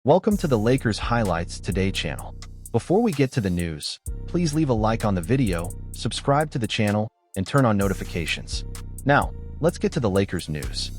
Welcome to the Lakers Highlights Today channel. Before we get to the news, please leave a like on the video, subscribe to the channel, and turn on notifications. Now, let's get to the Lakers news.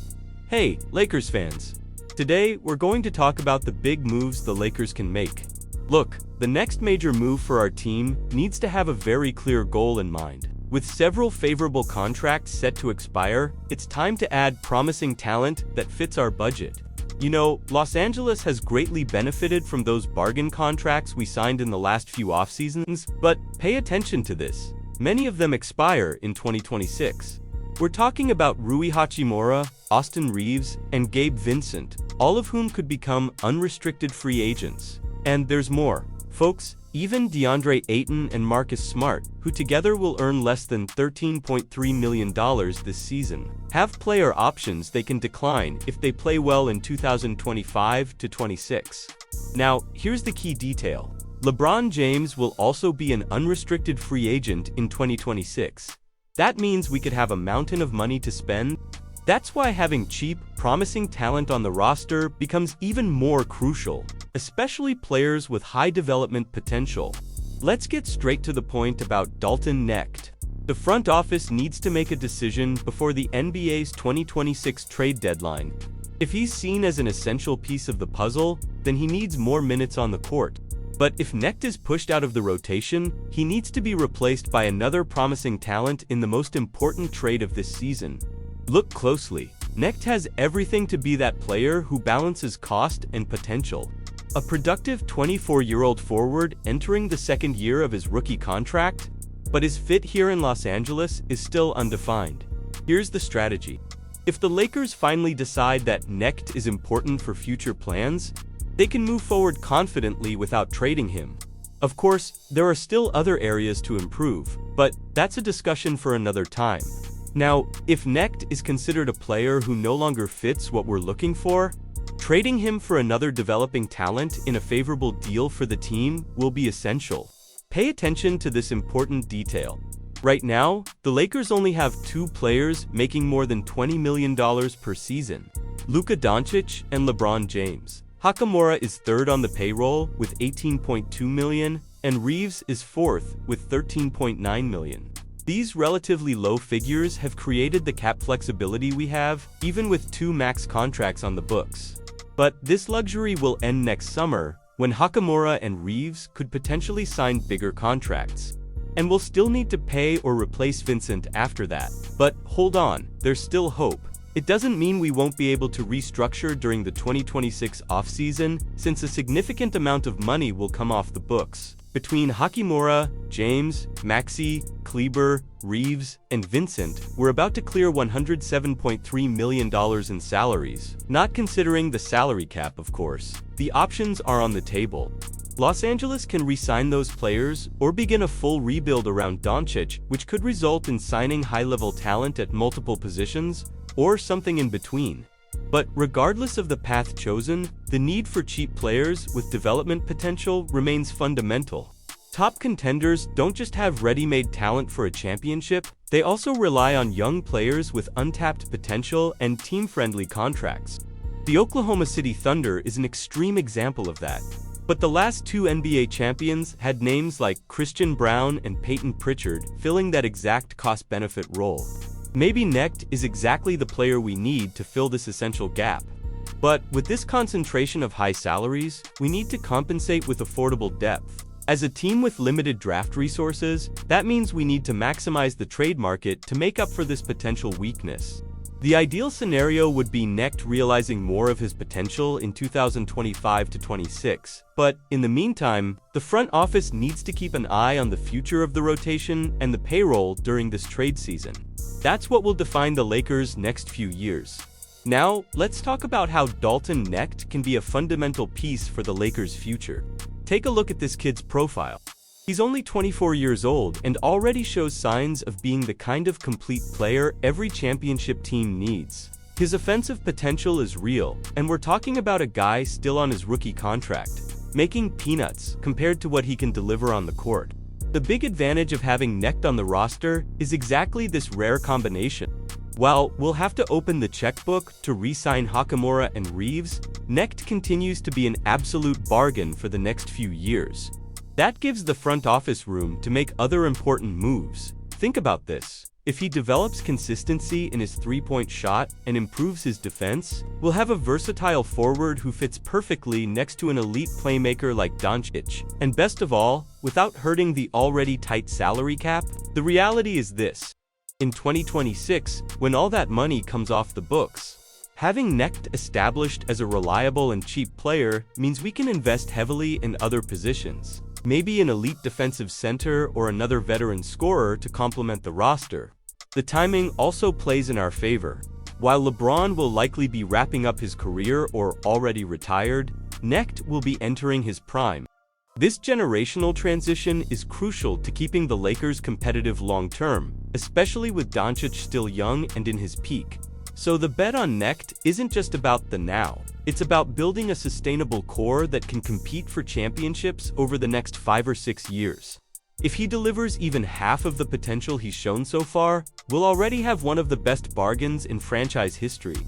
Hey, Lakers fans! Today, we're going to talk about the big moves the Lakers can make. Look, the next major move for our team needs to have a very clear goal in mind. With several favorable contracts set to expire, it's time to add promising talent that fits our budget. You know, Los Angeles has greatly benefited from those bargain contracts we signed in the last few off-seasons, but pay attention to this. Many of them expire in 2026. We're talking about Rui Hachimura, Austin Reeves, and Gabe Vincent, all of whom could become unrestricted free agents. And there's more. Folks, even DeAndre Ayton and Marcus Smart, who together will earn less than $13.3 million this season, have player options they can decline if they play well in 2025-26. Now, here's the key detail. LeBron James will also be an unrestricted free agent in 2026. That means we could have a mountain of money to spend. That's why having cheap, promising talent on the roster becomes even more crucial, especially players with high development potential. Let's get straight to the point about Dalton Knecht. The front office needs to make a decision before the NBA's 2026 trade deadline. If he's seen as an essential piece of the puzzle, then he needs more minutes on the court. But if Knecht is pushed out of the rotation, he needs to be replaced by another promising talent in the most important trade of this season. Look closely. Knecht has everything to be that player who balances cost and potential. A productive 24-year-old forward entering the second year of his rookie contract, but his fit here in Los Angeles is still undefined. Here's the strategy. If the Lakers finally decide that Knecht is important for future plans, they can move forward confidently without trading him. Of course, there are still other areas to improve, but that's a discussion for another time. Now, if Knecht is considered a player who no longer fits what we're looking for, trading him for another developing talent in a favorable deal for the team will be essential. Pay attention to this important detail. Right now, the Lakers only have two players making more than $20 million per season: Luka Dončić and LeBron James. Hachimura is third on the payroll with $18.2 million, and Reeves is fourth with $13.9 million. These relatively low figures have created the cap flexibility we have, even with two max contracts on the books. But this luxury will end next summer, when Hachimura and Reeves could potentially sign bigger contracts. And we'll still need to pay or replace Vincent after that. But hold on, there's still hope. It doesn't mean we won't be able to restructure during the 2026 offseason, since a significant amount of money will come off the books. Between Hachimura, James, Maxey, Kleber, Reeves, and Vincent, we're about to clear $107.3 million in salaries, not considering the salary cap, of course. The options are on the table. Los Angeles can re-sign those players or begin a full rebuild around Dončić, which could result in signing high-level talent at multiple positions, or something in between. But regardless of the path chosen, the need for cheap players with development potential remains fundamental. Top contenders don't just have ready-made talent for a championship, they also rely on young players with untapped potential and team-friendly contracts. The Oklahoma City Thunder is an extreme example of that. But the last two NBA champions had names like Christian Braun and Peyton Pritchard filling that exact cost-benefit role. Maybe Knecht is exactly the player we need to fill this essential gap. But with this concentration of high salaries, we need to compensate with affordable depth. As a team with limited draft resources, that means we need to maximize the trade market to make up for this potential weakness. The ideal scenario would be Knecht realizing more of his potential in 2025-26, but in the meantime, the front office needs to keep an eye on the future of the rotation and the payroll during this trade season. That's what will define the Lakers' next few years. Now, let's talk about how Dalton Knecht can be a fundamental piece for the Lakers' future. Take a look at this kid's profile. He's only 24 years old and already shows signs of being the kind of complete player every championship team needs. His offensive potential is real, and we're talking about a guy still on his rookie contract, making peanuts compared to what he can deliver on the court. The big advantage of having Knecht on the roster is exactly this rare combination. While we'll have to open the checkbook to re-sign Hachimura and Reeves, Knecht continues to be an absolute bargain for the next few years. That gives the front office room to make other important moves. Think about this. If he develops consistency in his three-point shot and improves his defense, we'll have a versatile forward who fits perfectly next to an elite playmaker like Dončić. And best of all, without hurting the already tight salary cap, the reality is this. In 2026, when all that money comes off the books, having Knecht established as a reliable and cheap player means we can invest heavily in other positions. Maybe an elite defensive center or another veteran scorer to complement the roster. The timing also plays in our favor. While LeBron will likely be wrapping up his career or already retired, Knecht will be entering his prime. This generational transition is crucial to keeping the Lakers competitive long-term, especially with Dončić still young and in his peak. So the bet on Knecht isn't just about the now. It's about building a sustainable core that can compete for championships over the next 5 or 6 years. If he delivers even half of the potential he's shown so far, we'll already have one of the best bargains in franchise history.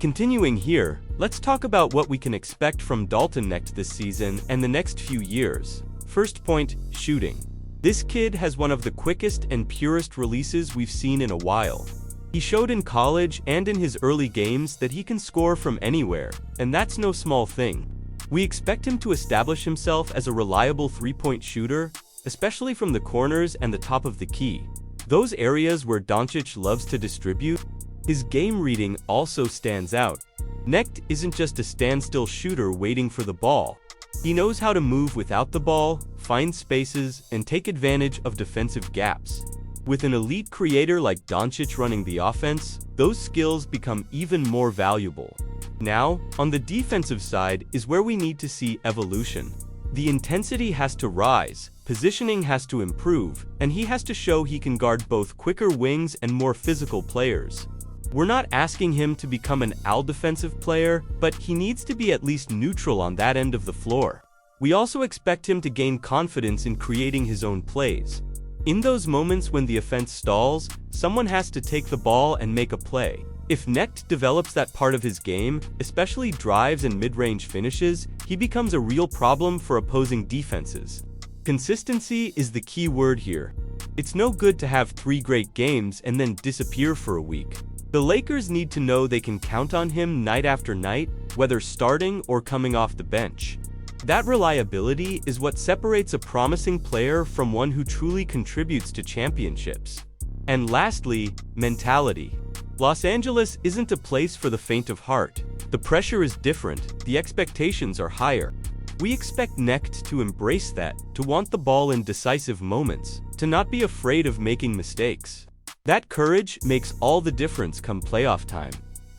Continuing here, let's talk about what we can expect from Dalton Knecht this season and the next few years. First point, shooting. This kid has one of the quickest and purest releases we've seen in a while. He showed in college and in his early games that he can score from anywhere, and that's no small thing. We expect him to establish himself as a reliable three-point shooter, especially from the corners and the top of the key. Those areas where Dončić loves to distribute, his game reading also stands out. Knecht isn't just a standstill shooter waiting for the ball. He knows how to move without the ball, find spaces, and take advantage of defensive gaps. With an elite creator like Dončić running the offense, those skills become even more valuable. Now, on the defensive side is where we need to see evolution. The intensity has to rise, positioning has to improve, and he has to show he can guard both quicker wings and more physical players. We're not asking him to become an all-defensive player, but he needs to be at least neutral on that end of the floor. We also expect him to gain confidence in creating his own plays. In those moments when the offense stalls, someone has to take the ball and make a play. If Knecht develops that part of his game, especially drives and mid-range finishes, he becomes a real problem for opposing defenses. Consistency is the key word here. It's no good to have 3 great games and then disappear for a week. The Lakers need to know they can count on him night after night, whether starting or coming off the bench. That reliability is what separates a promising player from one who truly contributes to championships. And lastly, mentality. Los Angeles isn't a place for the faint of heart. The pressure is different, the expectations are higher. We expect Knecht to embrace that, to want the ball in decisive moments, to not be afraid of making mistakes. That courage makes all the difference come playoff time.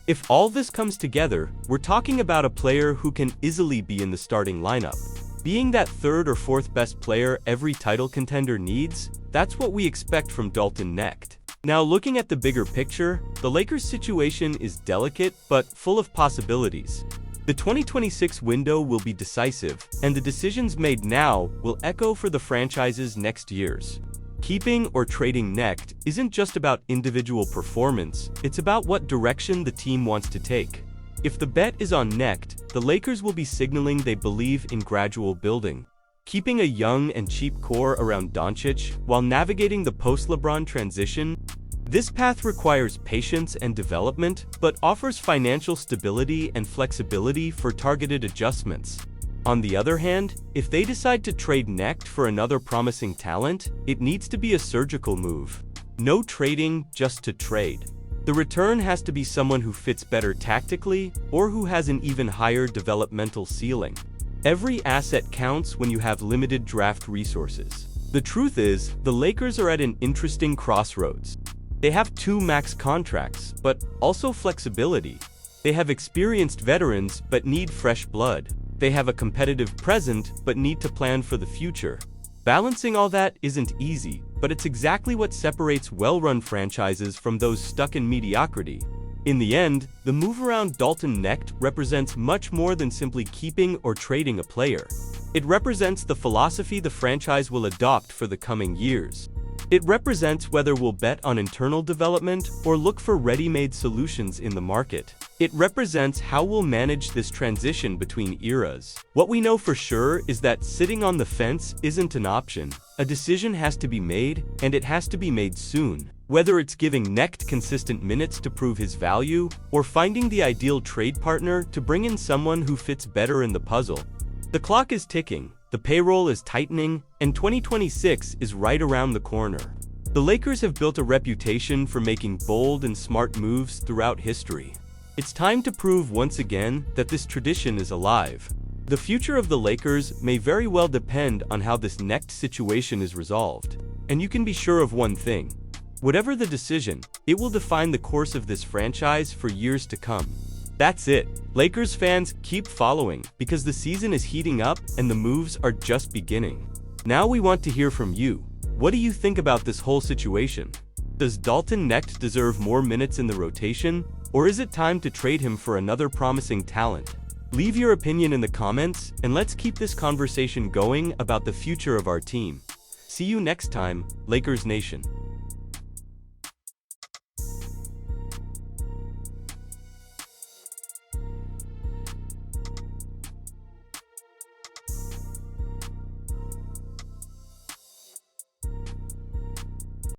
If all this comes together, we're talking about a player who can easily be in the starting lineup. Being that 3rd or 4th best player every title contender needs, that's what we expect from Dalton Knecht. Now looking at the bigger picture, the Lakers' situation is delicate but full of possibilities. The 2026 window will be decisive, and the decisions made now will echo for the franchise's next years. Keeping or trading Knecht isn't just about individual performance, it's about what direction the team wants to take. If the bet is on Knecht, the Lakers will be signaling they believe in gradual building. Keeping a young and cheap core around Dončić while navigating the post-LeBron transition, this path requires patience and development, but offers financial stability and flexibility for targeted adjustments. On the other hand, if they decide to trade Knecht for another promising talent, it needs to be a surgical move. No trading just to trade. The return has to be someone who fits better tactically or who has an even higher developmental ceiling. Every asset counts when you have limited draft resources. The truth is, the Lakers are at an interesting crossroads. They have 2 max contracts, but also flexibility. They have experienced veterans, but need fresh blood. They have a competitive present, but need to plan for the future. Balancing all that isn't easy, but it's exactly what separates well-run franchises from those stuck in mediocrity. In the end, the move around Dalton Knecht represents much more than simply keeping or trading a player. It represents the philosophy the franchise will adopt for the coming years. It represents whether we'll bet on internal development or look for ready-made solutions in the market. It represents how we'll manage this transition between eras. What we know for sure is that sitting on the fence isn't an option. A decision has to be made, and it has to be made soon. Whether it's giving Knecht consistent minutes to prove his value, or finding the ideal trade partner to bring in someone who fits better in the puzzle. The clock is ticking, the payroll is tightening, and 2026 is right around the corner. The Lakers have built a reputation for making bold and smart moves throughout history. It's time to prove once again that this tradition is alive. The future of the Lakers may very well depend on how this Knecht situation is resolved. And you can be sure of one thing. Whatever the decision, it will define the course of this franchise for years to come. That's it. Lakers fans, keep following, because the season is heating up and the moves are just beginning. Now we want to hear from you. What do you think about this whole situation? Does Dalton Knecht deserve more minutes in the rotation, or is it time to trade him for another promising talent? Leave your opinion in the comments, and let's keep this conversation going about the future of our team. See you next time, Lakers Nation.